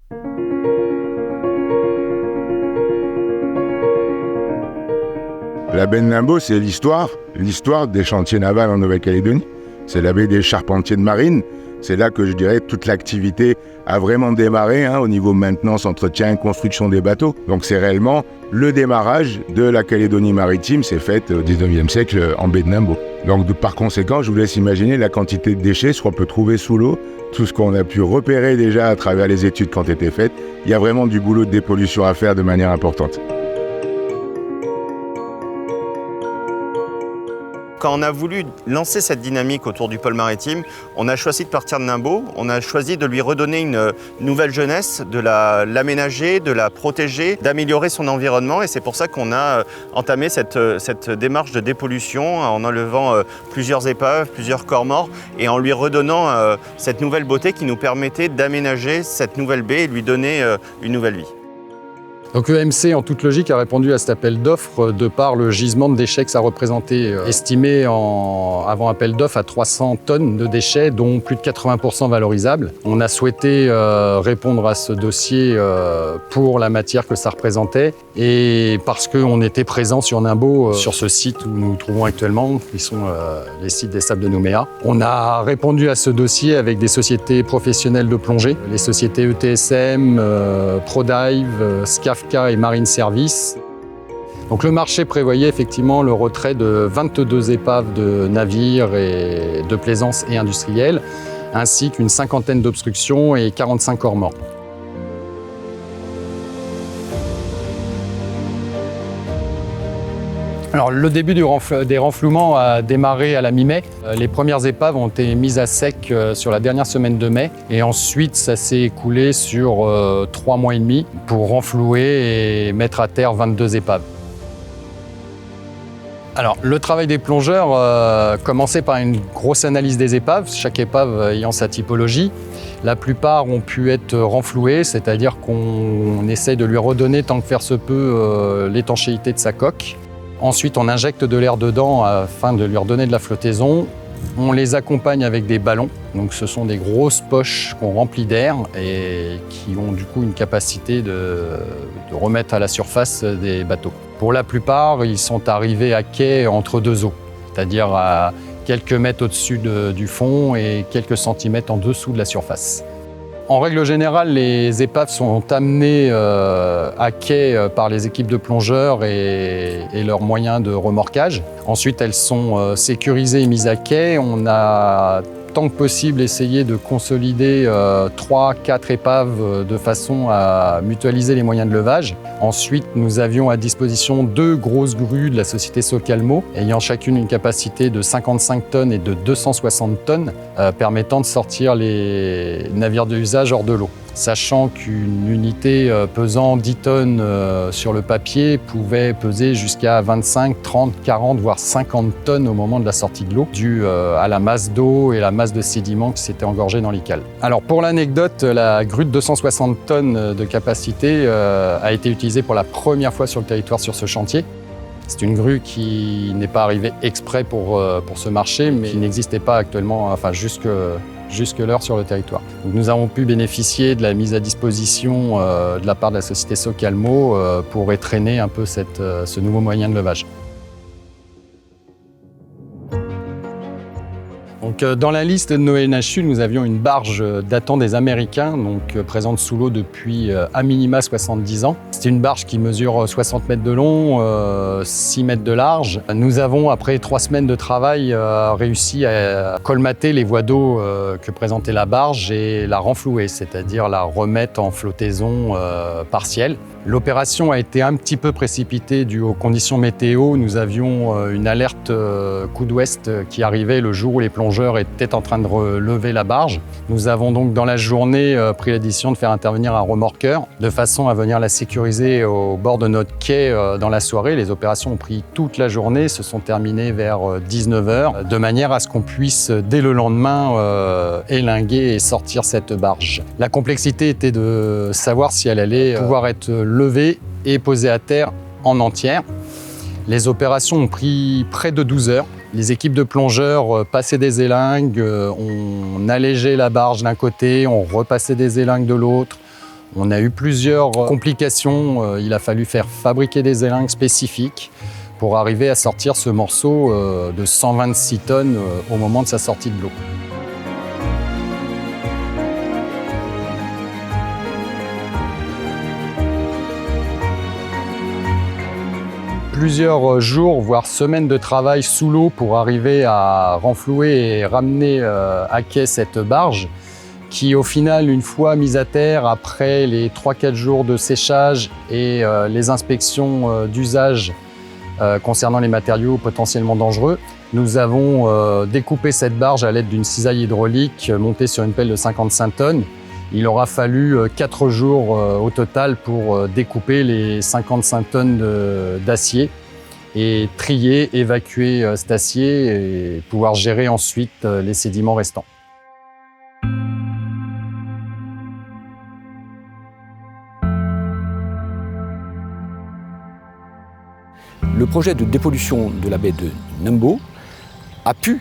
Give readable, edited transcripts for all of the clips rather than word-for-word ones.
La baie de Nimbaud, c'est l'histoire des chantiers navals en Nouvelle-Calédonie. C'est la baie des charpentiers de marine. C'est là que je dirais toute l'activité a vraiment démarré au niveau maintenance, entretien et construction des bateaux. Donc c'est réellement le démarrage de la Calédonie maritime, c'est fait au 19e siècle en baie de Nimbaud. Donc par conséquent, je vous laisse imaginer la quantité de déchets, ce qu'on peut trouver sous l'eau, tout ce qu'on a pu repérer déjà à travers les études qui ont été faites. Il y a vraiment du boulot de dépollution à faire de manière importante. Quand on a voulu lancer cette dynamique autour du pôle maritime, on a choisi de partir de Nimbaud, on a choisi de lui redonner une nouvelle jeunesse, de l'aménager, de la protéger, d'améliorer son environnement, et c'est pour ça qu'on a entamé cette démarche de dépollution en enlevant plusieurs épaves, plusieurs corps morts, et en lui redonnant cette nouvelle beauté qui nous permettait d'aménager cette nouvelle baie et lui donner une nouvelle vie. Donc EMC, en toute logique, a répondu à cet appel d'offres de par le gisement de déchets que ça représentait, estimé avant appel d'offres à 300 tonnes de déchets, dont plus de 80% valorisables. On a souhaité répondre à ce dossier pour la matière que ça représentait et parce qu'on était présent sur Nimbaud, sur ce site où nous nous trouvons actuellement, qui sont les sites des Sables de Nouméa. On a répondu à ce dossier avec des sociétés professionnelles de plongée, les sociétés ETSM, ProDive, SCAFCA et Marine Service. Donc le marché prévoyait effectivement le retrait de 22 épaves de navires et de plaisance et industriels, ainsi qu'une cinquantaine d'obstructions et 45 corps morts. Alors, le début des renflouements a démarré à la mi-mai. Les premières épaves ont été mises à sec sur la dernière semaine de mai. Et ensuite, ça s'est écoulé sur 3 mois et demi pour renflouer et mettre à terre 22 épaves. Alors, le travail des plongeurs commençait par une grosse analyse des épaves, chaque épave ayant sa typologie. La plupart ont pu être renflouées, c'est-à-dire qu'on essaye de lui redonner, tant que faire se peut, l'étanchéité de sa coque. Ensuite, on injecte de l'air dedans afin de lui redonner de la flottaison. On les accompagne avec des ballons. Donc, ce sont des grosses poches qu'on remplit d'air et qui ont du coup une capacité de remettre à la surface des bateaux. Pour la plupart, ils sont arrivés à quai entre deux eaux, c'est-à-dire à quelques mètres au-dessus du fond et quelques centimètres en dessous de la surface. En règle générale, les épaves sont amenées à quai par les équipes de plongeurs et leurs moyens de remorquage. Ensuite, elles sont sécurisées et mises à quai. On a tant que possible essayé de consolider 3-4 épaves de façon à mutualiser les moyens de levage. Ensuite, nous avions à disposition 2 grosses grues de la société Socalmo, ayant chacune une capacité de 55 tonnes et de 260 tonnes, permettant de sortir les navires d'usage hors de l'eau. Sachant qu'une unité pesant 10 tonnes sur le papier pouvait peser jusqu'à 25, 30, 40, voire 50 tonnes au moment de la sortie de l'eau, dû à la masse d'eau et la masse de sédiments qui s'étaient engorgés dans les cales. Alors pour l'anecdote, la grue de 260 tonnes de capacité a été utilisée pour la première fois sur le territoire sur ce chantier. C'est une grue qui n'est pas arrivée exprès pour ce marché, mais qui n'existait pas actuellement, enfin jusque-là sur le territoire. Donc nous avons pu bénéficier de la mise à disposition de la part de la société Socalmo pour étraîner un peu ce nouveau moyen de levage. Donc, dans la liste de nos NHU, nous avions une barge datant des Américains, donc présente sous l'eau depuis à minima 70 ans. C'est une barge qui mesure 60 mètres de long, 6 mètres de large. Nous avons, après 3 semaines de travail, réussi à colmater les voies d'eau que présentait la barge et la renflouer, c'est-à-dire la remettre en flottaison partielle. L'opération a été un petit peu précipitée due aux conditions météo. Nous avions une alerte coup d'ouest qui arrivait le jour où les plongeurs étaient en train de relever la barge. Nous avons donc dans la journée pris la décision de faire intervenir un remorqueur de façon à venir la sécuriser au bord de notre quai dans la soirée. Les opérations ont pris toute la journée, se sont terminées vers 19h, de manière à ce qu'on puisse dès le lendemain élinguer et sortir cette barge. La complexité était de savoir si elle allait pouvoir être levée et posée à terre en entière. Les opérations ont pris près de 12 heures. Les équipes de plongeurs passaient des élingues, on allégeait la barge d'un côté, on repassait des élingues de l'autre, On a eu plusieurs complications. Il a fallu faire fabriquer des élingues spécifiques pour arriver à sortir ce morceau de 126 tonnes au moment de sa sortie de l'eau. Plusieurs jours, voire semaines de travail sous l'eau pour arriver à renflouer et ramener à quai cette barge qui, au final, une fois mise à terre, après les 3-4 jours de séchage et les inspections d'usage concernant les matériaux potentiellement dangereux, nous avons découpé cette barge à l'aide d'une cisaille hydraulique montée sur une pelle de 55 tonnes. Il aura fallu 4 jours au total pour découper les 55 tonnes d'acier et trier, évacuer cet acier et pouvoir gérer ensuite les sédiments restants. Le projet de dépollution de la baie de Nambo a pu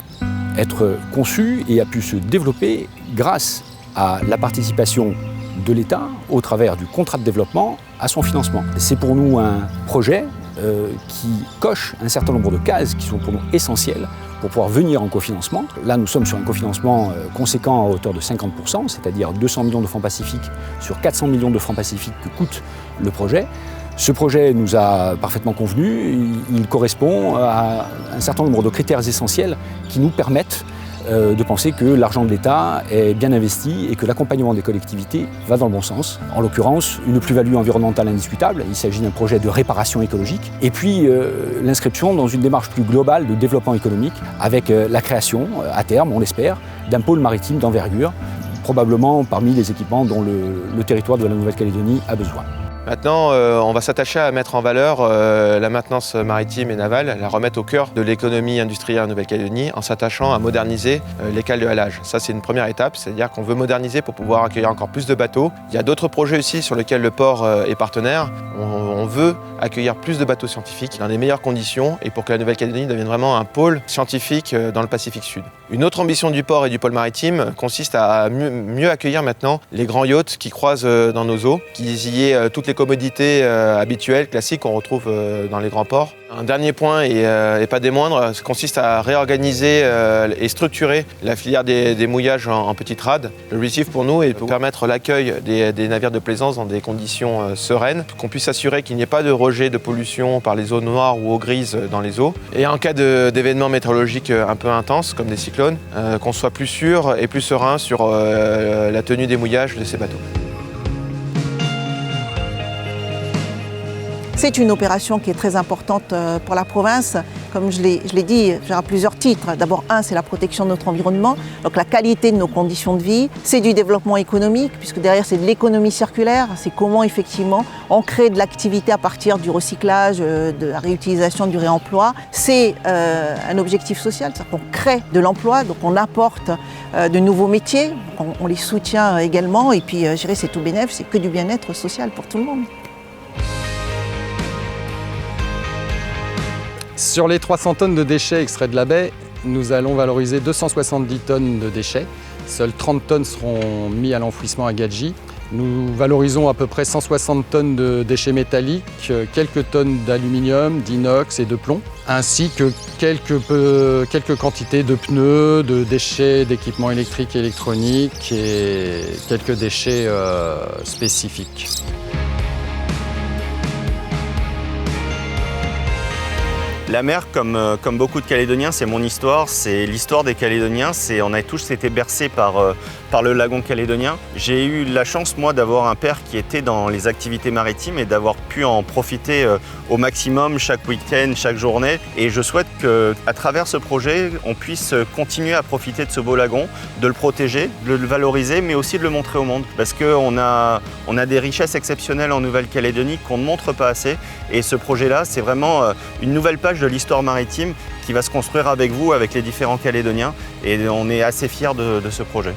être conçu et a pu se développer grâce à la participation de l'État au travers du contrat de développement à son financement. C'est pour nous un projet qui coche un certain nombre de cases qui sont pour nous essentielles pour pouvoir venir en cofinancement. Là, nous sommes sur un cofinancement conséquent à hauteur de 50%, c'est-à-dire 200 millions de francs pacifiques sur 400 millions de francs pacifiques que coûte le projet. Ce projet nous a parfaitement convenu, il correspond à un certain nombre de critères essentiels qui nous permettent de penser que l'argent de l'État est bien investi et que l'accompagnement des collectivités va dans le bon sens. En l'occurrence, une plus-value environnementale indiscutable, il s'agit d'un projet de réparation écologique, et puis l'inscription dans une démarche plus globale de développement économique avec la création, à terme, on l'espère, d'un pôle maritime d'envergure, probablement parmi les équipements dont le territoire de la Nouvelle-Calédonie a besoin. Maintenant, on va s'attacher à mettre en valeur la maintenance maritime et navale, la remettre au cœur de l'économie industrielle en Nouvelle-Calédonie en s'attachant à moderniser les cales de halage. Ça, c'est une première étape, c'est-à-dire qu'on veut moderniser pour pouvoir accueillir encore plus de bateaux. Il y a d'autres projets aussi sur lesquels le port est partenaire. On veut accueillir plus de bateaux scientifiques dans les meilleures conditions et pour que la Nouvelle-Calédonie devienne vraiment un pôle scientifique dans le Pacifique Sud. Une autre ambition du port et du pôle maritime consiste à mieux accueillir maintenant les grands yachts qui croisent dans nos eaux, qu'ils y aient toutes les commodités habituelles, classiques qu'on retrouve dans les grands ports. Un dernier point, et pas des moindres, consiste à réorganiser et structurer la filière des mouillages en petites rades. Le Receive pour nous est pour permettre l'accueil des navires de plaisance dans des conditions sereines, qu'on puisse assurer qu'il n'y ait pas de rejet de pollution par les eaux noires ou eaux grises dans les eaux. Et en cas d'événements météorologiques un peu intenses, comme des cyclones, qu'on soit plus sûr et plus serein sur la tenue des mouillages de ces bateaux. C'est une opération qui est très importante pour la province. Comme je l'ai dit, à plusieurs titres. D'abord, c'est la protection de notre environnement, donc la qualité de nos conditions de vie. C'est du développement économique, puisque derrière, c'est de l'économie circulaire. C'est comment, effectivement, on crée de l'activité à partir du recyclage, de la réutilisation, du réemploi. C'est un objectif social, c'est-à-dire qu'on crée de l'emploi, donc on apporte de nouveaux métiers, on les soutient également. Et puis, je dirais, c'est tout bénéf, c'est que du bien-être social pour tout le monde. Sur les 300 tonnes de déchets extraits de la baie, nous allons valoriser 270 tonnes de déchets. Seules 30 tonnes seront mis à l'enfouissement à Gadji. Nous valorisons à peu près 160 tonnes de déchets métalliques, quelques tonnes d'aluminium, d'inox et de plomb, ainsi que quelques quantités de pneus, de déchets d'équipements électriques et électroniques et quelques déchets spécifiques. La mer, comme beaucoup de Calédoniens, c'est mon histoire, c'est l'histoire des Calédoniens. On a tous été bercés par le lagon calédonien. J'ai eu la chance, moi, d'avoir un père qui était dans les activités maritimes et d'avoir pu en profiter au maximum chaque week-end, chaque journée. Et je souhaite qu'à travers ce projet, on puisse continuer à profiter de ce beau lagon, de le protéger, de le valoriser, mais aussi de le montrer au monde. Parce qu'on a des richesses exceptionnelles en Nouvelle-Calédonie qu'on ne montre pas assez. Et ce projet-là, c'est vraiment une nouvelle page de l'histoire maritime qui va se construire avec vous, avec les différents Calédoniens. Et on est assez fiers de ce projet.